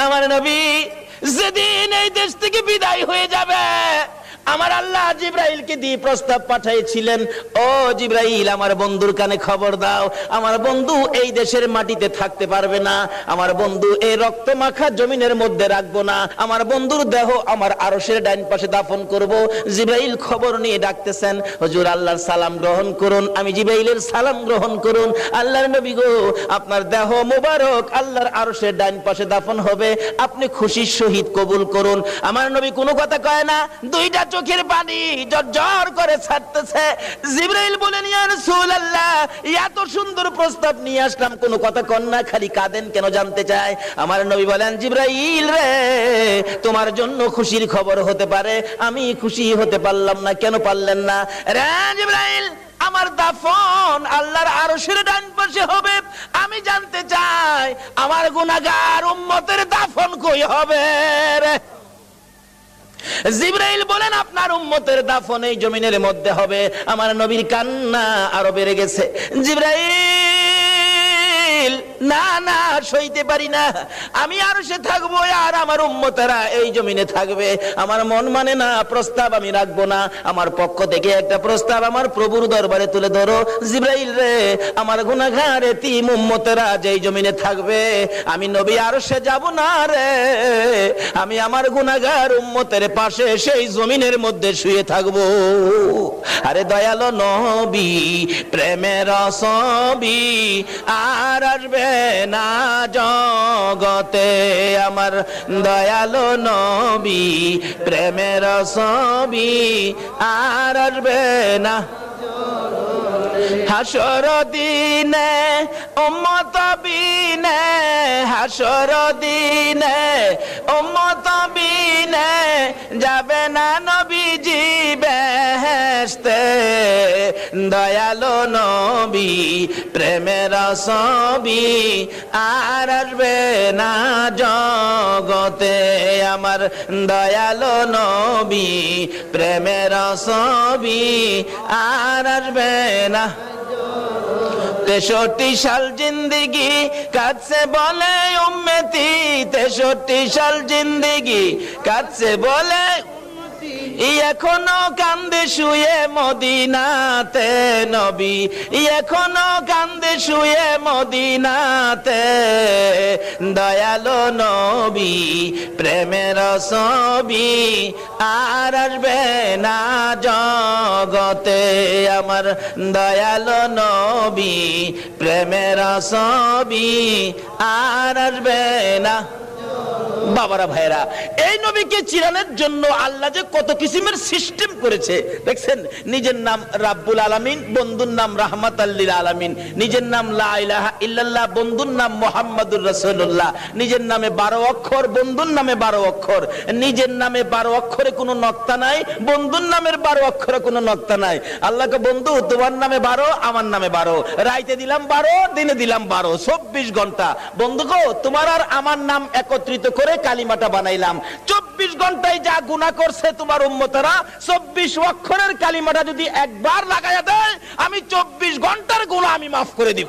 আমার নবী যেদিন এই দেশ থেকে বিদায় হয়ে যাবে, আমার আল্লাহ জিব্রাইলকে দিয়ে প্রস্তাব পাঠিয়েছিলেন, ও জিব্রাইল আমার বন্ধুর কানে খবর দাও, আমার বন্ধু এই দেশের মাটিতে থাকতে পারবে না, আমার বন্ধু এই রক্ত মাখা জমিনের মধ্যে রাখবো না, আমার বন্ধুর দেহ আমার আরশের ডাইন পাশে দাফন করব। জিব্রাইল খবর নিয়ে ডাকতেছেন, হুজুর আল্লাহর সালাম গ্রহণ করুন। আমি জিব্রাইলের সালাম গ্রহণ করুন। আল্লাহর নবী গো, আপনার দেহ মোবারক আল্লাহর আরশের ডাইন পাশে দাফন হবে, আপনি খুশির সহিত কবুল করুন। আমার নবী কোনো কথা কয় না, দুইটা চোখের পানি জর্জর করে ছাড়তেছে। জিবরাইল বলেন, ইয়া রাসূলুল্লাহ, এত সুন্দর প্রস্তাব নিয়ে আসলাম, কোনো কথা কন না, খালি কাঁদেন কেন জানতে চাই। আমার নবী বলেন, জিবরাইল রে, তোমার জন্য খুশির খবর হতে পারে, আমি খুশি হতে পারলাম না। কেন পারলেন না? রে জিবরাইল, আমার দাফন আল্লাহর আরশের ডান পাশে হবে, আমি জানতে চাই আমার গুনাহগার উম্মতের দাফন কই হবে রে? জিবরাইল বলেন, আপনার উম্মতের দাফন এই জমিনের মধ্যে হবে। আমার নবীর কান্না আরো বেড়ে গেছে। জিবরাইল, না না, সইতে পারি না, আমি আরশে থাকবো আর আমার উম্মতেরা এই জমিনে থাকবে। আমার মন মানে না, প্রস্তাব আমি রাখবো না। আমার পক্ষ থেকে একটা প্রস্তাব আমার প্রভুর দরবারে তুলে ধরো। জিবরাইল রে, আমার গুনাহগার এতিম উম্মতেরা যেই জমিনে থাকবে, আমি নবী আরশে যাব না রে, আমি আমার গুনাহগার উম্মতের পাশে সেই জমিনের মধ্যে শুয়ে থাকবো। আরে দয়ালো নবী, প্রেমের ছবি আর আসবে না জগতে, আমার দয়ালো নবী, প্রেমের ছবি আর আসবে না। হাসর দিনে উম্মত বিনে, হাসর দিনে উম্মত বিনে যাবে না নবীজি বেহেশতে। দয়ালো নবী, প্রেমের ছবি আর আসবে না জগতে, আমার দয়ালো নবী, প্রেমের ছবি আর আসবে না। 63 সাল জিন্দেগি কাটছে বলে উম্মতি, 63 সাল জিন্দেগি কাটছে বলে, এখনো কান্দে শুয়ে মদিনাতে নবী, এখনো কান্দে শুয়ে মদিনাতে। দয়ালো নবী, প্রেমের ছবি আর আসবে না জগতে, আমার দয়ালো নবী, প্রেমের ছবি আর আসবে না। বাবারা ভাইরা, এই নবীকে চিরানোর জন্য আল্লাহ যে কত কিসিমের সিস্টেম করেছে দেখছেন। নিজের নাম রাব্বুল আলামিন, বন্ধুর নাম রাহমাতাল লিল আলামিন, নিজের নাম লা ইলাহা ইল্লাল্লাহ, বন্ধুর নাম মুহাম্মাদুর রাসূলুল্লাহ, নিজের নামে 12 অক্ষর, বন্ধুর নামে 12 অক্ষর, নিজের নামে 12 অক্ষরে কোনো নক্তা নাই, বন্ধুর নামের 12 অক্ষরে কোনো নক্তা নাই। আল্লাহকে বন্ধু, তোমার নামে 12, আমার নামে 12, রাইতে দিলাম 12, দিনে দিলাম 12, 24 ঘন্টা। বন্ধু গো, তোমার আর আমার নাম একত্রিত করে কালিমাটা বানাইলাম। 24 ঘন্টায় যা গুনাহ করছে তোমার উম্মতেরা, 24 অক্ষরের কালিমাটা যদি একবার লাগায়া দেয়, আমি 24 ঘন্টার গুনাহ আমি মাফ করে দিব।